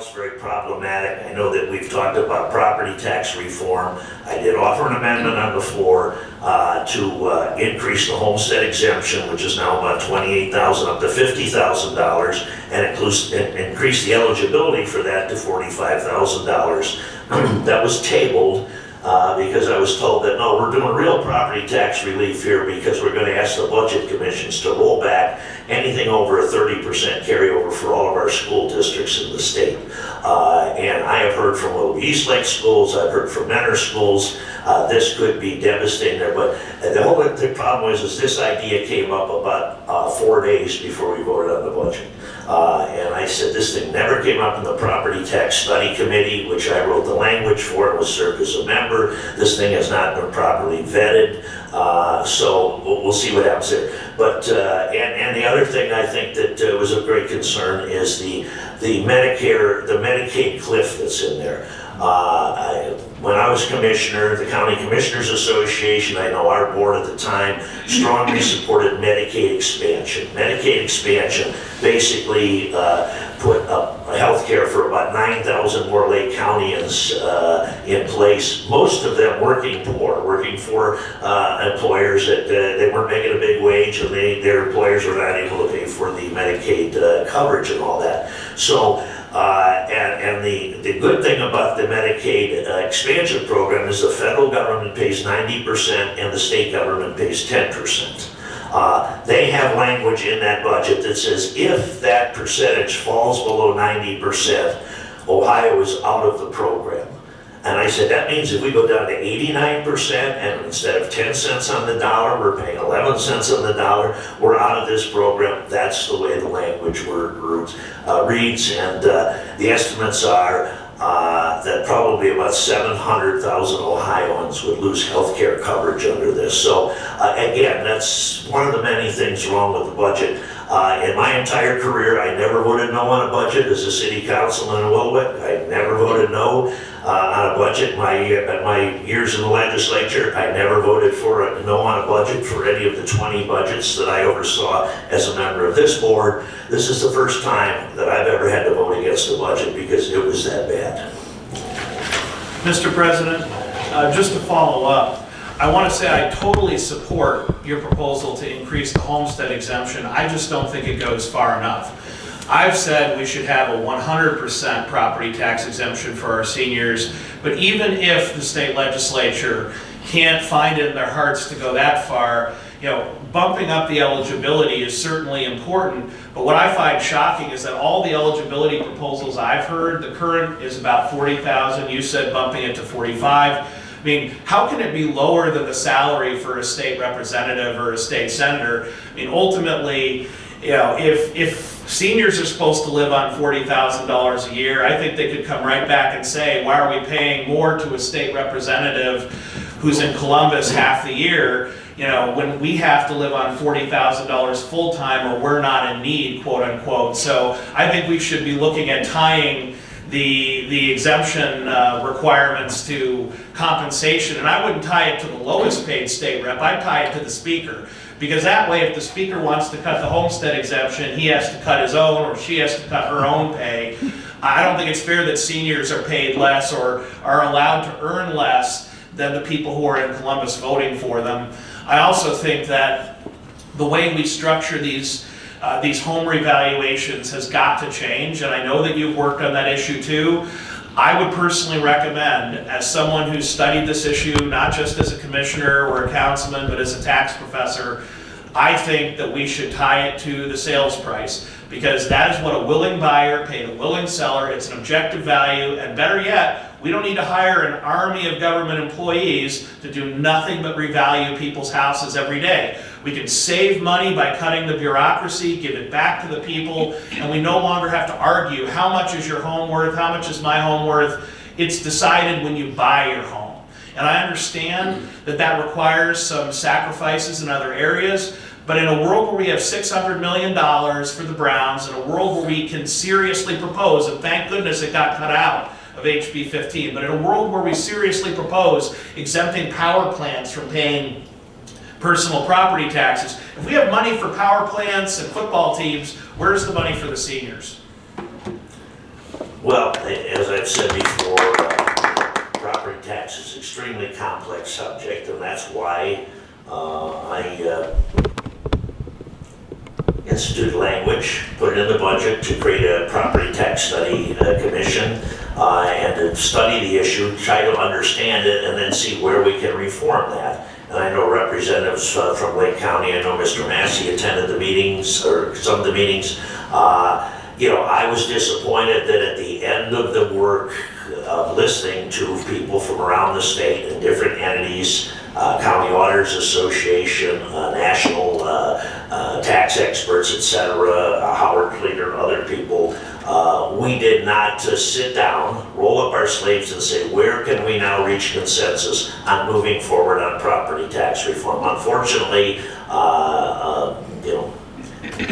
it's very problematic. I know that we've talked about property tax reform. I did offer an amendment on the floor to increase the homestead exemption, which is now about $28,000 up to $50,000, and increase the eligibility for that to $45,000. That was tabled because I was told that, no, we're doing real property tax relief here because we're going to ask the budget commissions to roll back anything over a 30% carryover for all of our school districts in the state. And I have heard from Little East Lake schools, I've heard from Mentor schools, this could be devastating there. But the problem is this idea came up about 4 days before we voted on the budget. And I said, this thing never came up in the Property Tax Study Committee, which I wrote the language for, it was served as a member. This thing has not been properly vetted, so we'll see what happens there. But, and the other thing I think that was of great concern is the Medicaid cliff that's in there. When I was commissioner, the County Commissioners Association, I know our board at the time, strongly supported Medicaid expansion. Medicaid expansion basically put health care for about 9,000 more Lake Countyans in place, most of them working for employers that they weren't making a big wage, and their employers were not able to pay for the Medicaid coverage and all that. So, and the good thing about the Medicaid expansion program is the federal government pays 90% and the state government pays 10%. They have language in that budget that says if that percentage falls below 90%, Ohio is out of the program. And I said, that means if we go down to 89% and instead of 10 cents on the dollar, we're paying 11 cents on the dollar, we're out of this program. That's the way the language reads. And the estimates are that probably about 700,000 Ohioans would lose health care coverage under this. So again, that's one of the many things wrong with the budget. In my entire career, I never voted no on a budget as a city councilman in Wilwick. I never voted no on a budget. My years in the legislature, I never voted for a no on a budget for any of the 20 budgets that I oversaw as a member of this board. This is the first time that I've ever had to vote against a budget because it was that bad. Mr. President, just to follow up, I want to say I totally support your proposal to increase the homestead exemption. I just don't think it goes far enough. I've said we should have a 100% property tax exemption for our seniors, but even if the state legislature can't find it in their hearts to go that far, bumping up the eligibility is certainly important, but what I find shocking is that all the eligibility proposals I've heard, the current is about 40,000, you said bumping it to 45. I mean, how can it be lower than the salary for a state representative or a state senator? I mean, ultimately, if seniors are supposed to live on $40,000 a year, I think they could come right back and say, why are we paying more to a state representative who's in Columbus half the year, when we have to live on $40,000 full-time or we're not in need, quote unquote. So I think we should be looking at tying the exemption requirements to compensation, and I wouldn't tie it to the lowest paid state rep, I'd tie it to the speaker. Because that way, if the speaker wants to cut the homestead exemption, he has to cut his own, or she has to cut her own pay. I don't think it's fair that seniors are paid less or are allowed to earn less than the people who are in Columbus voting for them. I also think that the way we structure these home revaluations has got to change, and I know that you've worked on that issue too. I would personally recommend, as someone who's studied this issue, not just as a commissioner or a councilman, but as a tax professor, I think that we should tie it to the sales price, because that is what a willing buyer paid a willing seller. It's an objective value, and better yet, we don't need to hire an army of government employees to do nothing but revalue people's houses every day. We can save money by cutting the bureaucracy, give it back to the people, and we no longer have to argue how much is your home worth, how much is my home worth. It's decided when you buy your home. And I understand that that requires some sacrifices in other areas, but in a world where we have $600 million for the Browns, in a world where we can seriously propose, and thank goodness it got cut out of HB 15, but in a world where we seriously propose exempting power plants from paying personal property taxes, if we have money for power plants and football teams, where's the money for the seniors? Well, as I've said before, property tax is an extremely complex subject, and that's why I instituted language, put it in the budget to create a property tax study commission and to study the issue, try to understand it, and then see where we can reform that. And I know representatives from Lake County, I know Mr. Massey attended the meetings, or some of the meetings. I was disappointed that at the end of the work of listening to people from around the state and different entities, County Auditors Association, national tax experts, etc., Howard Cleaner, other people, we did not sit down, roll up our sleeves and say, where can we now reach consensus on moving forward on property tax reform? Unfortunately,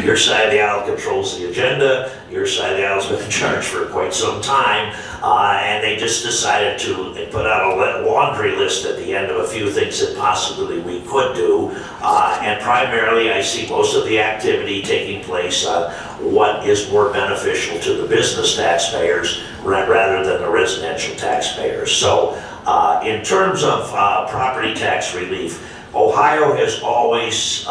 your side of the aisle controls the agenda, your side of the aisle's been in charge for quite some time, and they just decided to put out a laundry list at the end of a few things that possibly we could do, and primarily I see most of the activity taking place on what is more beneficial to the business taxpayers rather than the residential taxpayers. So in terms of property tax relief, Ohio has always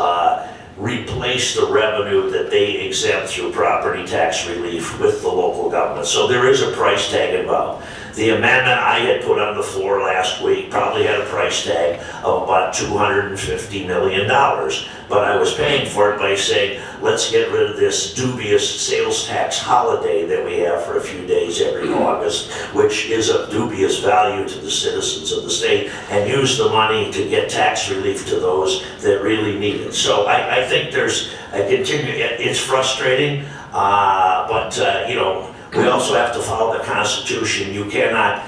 replace the revenue that they exempt through property tax relief with the local government. So there is a price tag involved. The amendment I had put on the floor last week probably had a price tag of about $250 million, but I was paying for it by saying, let's get rid of this dubious sales tax holiday that we have for a few days every August, which is of dubious value to the citizens of the state, and use the money to get tax relief to those that really need it. So I think there's a it's frustrating, but we also have to follow the Constitution. You cannot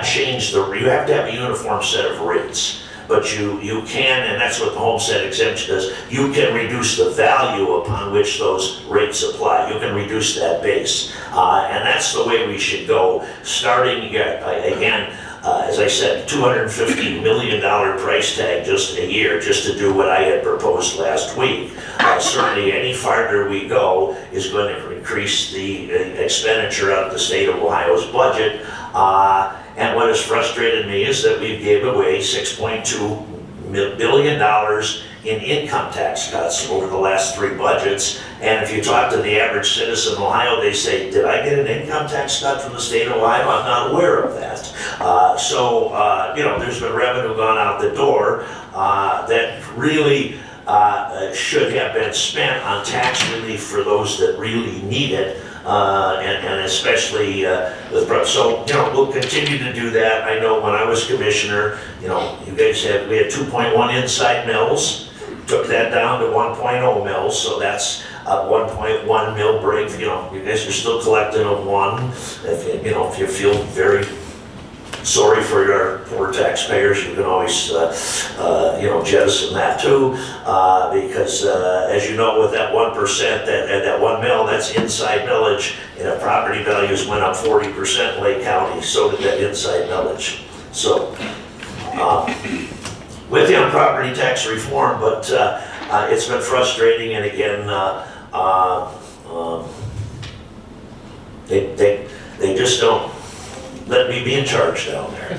change you have to have a uniform set of rates. But you can, and that's what the homestead exemption does, you can reduce the value upon which those rates apply. You can reduce that base. And that's the way we should go, starting, again, as I said, $250 million price tag just a year, just to do what I had proposed last week. Certainly any farther we go is going to increase the expenditure of the state of Ohio's budget. And what has frustrated me is that we gave away $6.2 billion in income tax cuts over the last 3 budgets. And if you talk to the average citizen in Ohio, they say, did I get an income tax cut from the state of Ohio? I'm not aware of that. There's been revenue gone out the door that really should have been spent on tax relief for those that really need it. And especially with so we'll continue to do that. I know when I was commissioner, we had 2.1 inside mills, took that down to 1.0 mills, so that's a 1.1 mill break. You guys are still collecting a 1. If you feel very sorry for your poor taxpayers, you can always jettison that too, because as you know, with that 1%, that 1 mill, that's inside millage, and if property values went up 40% in Lake County, so did that inside millage. So with the property tax reform, but it's been frustrating, and again, they just don't let me be in charge down there.